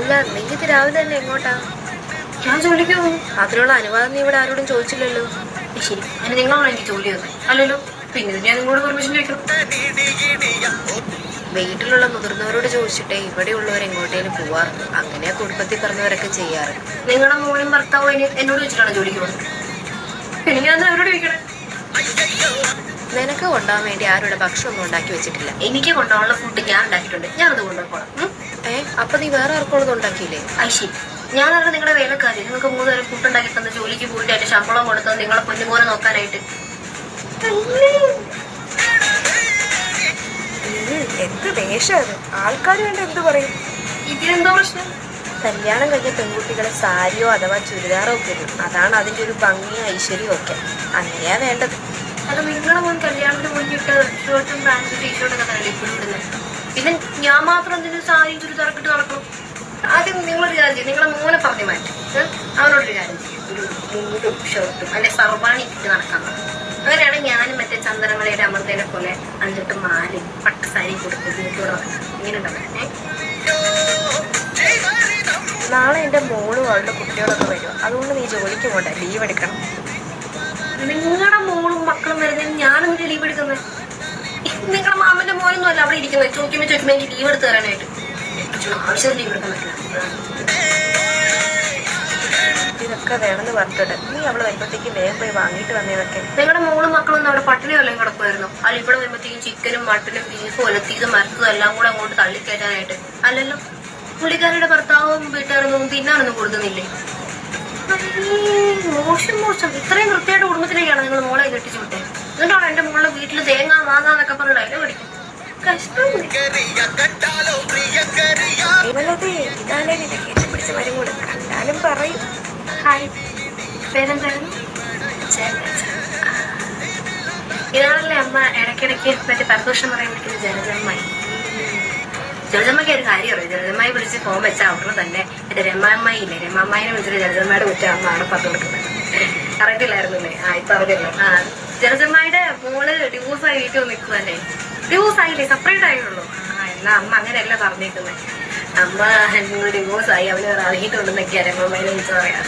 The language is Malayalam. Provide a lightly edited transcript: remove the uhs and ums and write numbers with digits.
അല്ല നീ ഇത് രാവിലെ തന്നെ എങ്ങോട്ടാ? ഞാൻ ജോലിക്ക് പോകും. അതിനുള്ള അനുവാദം നീ ഇവിടെ ആരോടും ചോദിച്ചില്ലല്ലോ. ശരി, അതിന് നിങ്ങളാണ് എനിക്ക് ജോലി തന്നത് അല്ലല്ലോ. പിന്നെ ഞാൻ നിങ്ങളോട് പെർമിഷൻ ചോദിക്കണം. വീട്ടിലുള്ള മുതിർന്നവരോട് ചോദിച്ചിട്ടേ ഇവിടെയുള്ളവർ എങ്ങോട്ടേലും പോവാറുണ്ട്. അങ്ങനെയാ കുടുംബത്തിൽ പറഞ്ഞവരൊക്കെ ചെയ്യാറ്. നിങ്ങളുടെ മോനും ഭർത്താവും എന്നോട് ചോദിച്ചിട്ടാണ് ജോലിക്ക് പോകുന്നത്. പിന്നെ ഞാൻ അവരോട് ചോദിക്കണേ. നിനക്ക് കൊണ്ടുപോകാൻ വേണ്ടി ആരുടെ ഭക്ഷണം ഒന്നും ഉണ്ടാക്കി വെച്ചിട്ടില്ല. എനിക്ക് കൊണ്ടുപോകാനുള്ള ഫുഡ് ഞാൻ ഉണ്ടാക്കിയിട്ടുണ്ട്. ഞാനത് കൊണ്ടുപോകണം. അപ്പൊ നീ വേറെ ആർക്കുള്ളത് ഉണ്ടാക്കിയില്ലേ? ശരി, ഞാനറിയാം നിങ്ങളുടെ വേലക്കാരി. നിങ്ങൾക്ക് 3 നേരം ഫുഡ് ഉണ്ടാക്കി തന്ന, ജോലിക്ക് പോയിട്ട് അതിന്റെ ശമ്പളം കൊടുത്തത് നിങ്ങളെ പൊന്നുപോലെ നോക്കാനായിട്ട്. എന്ത് ദേഷ്യം അത്! ആൾക്കാർ വേണ്ട എന്ത് പറയും? ഇതിനെന്തോ പ്രശ്നം? കല്യാണം കഴിഞ്ഞ പെൺകുട്ടികളെ സാരിയോ അഥവാ ചുരിദാറോ ഒക്കെ ഇടും. അതാണ് അതിന്റെ ഒരു ഭംഗിയും ഐശ്വര്യവും ഒക്കെ. അങ്ങനെയാ വേണ്ടത്. അത് നിങ്ങളെ മോൻ കല്യാണത്തിന് മുന്നിട്ട് ഷർട്ടും പാൻറ്റും ടീഷർട്ടൊക്കെ തന്നെ ഇപ്പോഴും ഇടുന്നത്. പിന്നെ ഞാൻ മാത്രം എന്തിനും സാരിയും ചുരിദാറൊക്കെ ഇട്ട് നടക്കണം? ആദ്യം നിങ്ങളൊരു കാര്യം ചെയ്യും, നിങ്ങളെ മോനെ പറഞ്ഞു മാറ്റി അവനോടൊരു കാര്യം ചെയ്യും. ഒരു മുണ്ടും ഷർട്ടും അല്ലെ സർവാണി ഇട്ട് നടക്കാൻ. അങ്ങനെയാണെങ്കിൽ ഞാനും മറ്റേ ചന്ദനമലയുടെ അമൃതേനെ പോലെ 5-8 മാലയും പട്ട് സാരിയും കൊടുത്ത് വീട്ടിലൂടെ നടക്കാം. ഇങ്ങനെ ഉണ്ടാവും. നാളെ എൻ്റെ മോളും അവളുടെ കുട്ടികളൊക്കെ വരും. അതുകൊണ്ട് നീ ജോലിക്ക് പോകണ്ട, ലീവ് എടുക്കണം. നിങ്ങളുടെ മോളും മക്കളും വരുന്നതിന് ഞാനെന്തിനാ ലീവ് എടുക്കുന്നത്? നിങ്ങളുടെ മാമന്റെ മോനൊന്നും അല്ല അവിടെ ഇരിക്കുന്നത്. ചോദിക്കുമ്പോൾ എനിക്ക് ലീവ് എടുത്ത് തരാനായിട്ട്. ആവശ്യം ലീവ് എടുക്കാൻ പറ്റില്ല. ഇതൊക്കെ വേണമെന്ന് പറഞ്ഞിട്ടുണ്ട്. നീ അവള് വരുമ്പോഴത്തേക്ക് വേഗം പോയി വാങ്ങിയിട്ട് വന്നേതൊക്കെ. നിങ്ങളുടെ മോളും മക്കളൊന്നും അവിടെ പട്ടിണി വല്ലതും കിടക്കുമായിരുന്നു? അല്ല ഇവിടെ വരുമ്പോഴത്തേക്കും ചിക്കനും മട്ടനും ബീഫും ഒലത്തീതും മരത്തതും എല്ലാം കൂടെ അങ്ങോട്ട് തള്ളിക്കയറ്റാനായിട്ട്. അല്ലല്ലോ, പുള്ളിക്കാരുടെ ഭർത്താവും വീട്ടുകാരൊന്നും തിന്നാനൊന്നും കൊടുക്കുന്നില്ലേ? മോശം മോശം. ഇത്രയും വൃത്തിയായിട്ട് കുടുംബത്തിലേക്കാണ് നിങ്ങൾ മോളെ കെട്ടിച്ചു വിട്ടേ. എന്നിട്ടാണ് എന്റെ മോളുടെ വീട്ടിൽ തേങ്ങ വാങ്ങാന്നൊക്കെ പറഞ്ഞ ഡയലോഗ് പഠിക്കും. പിടിച്ച മരം കൂടെ കണ്ടാലും പറയും. ഹായ്, പേരെന്തായിരുന്നു? ഇതാണല്ലേ അമ്മ ഇടയ്ക്കിടയ്ക്ക് മറ്റേ പരദോഷം പറയാൻ വിളിക്കുന്നത് ജലജമ്മായി. ജലജമ്മയ്ക്ക് ഒരു കാര്യം അറിയാം. ജലജമ്മായി വിളിച്ച് ഫോൺ വെച്ചാൽ അവിടെ തന്നെ എന്റെ രമാമ്മായി ഇല്ലേ, രമാമ്മായിനെ വിളിച്ചിട്ട് ജലജമ്മയുടെ കുറ്റം അമ്മ അവിടെ പറഞ്ഞു കൊടുക്കുന്നത്. അറിയത്തില്ലായിരുന്നല്ലേ? ഇപ്പൊ അറിയല്ലോ. ജലജമ്മായിയുടെ മോള് ഡിവോഴ്സായി വീട്ടിൽ നിൽക്കുവല്ലേ? ഡിവോഴ്സ് ആയില്ലേ? സെപ്പറേറ്റ് ആയുള്ളൂ. എന്നാ അമ്മ അങ്ങനെയല്ല പറഞ്ഞേക്കുന്നത്. അമ്മ ഡിവോഴ്സ് ആയി, അവന് അറിയിട്ടുണ്ടെന്നൊക്കെയാ രമാമ്മായിനെ വിളിച്ച് പറയാം.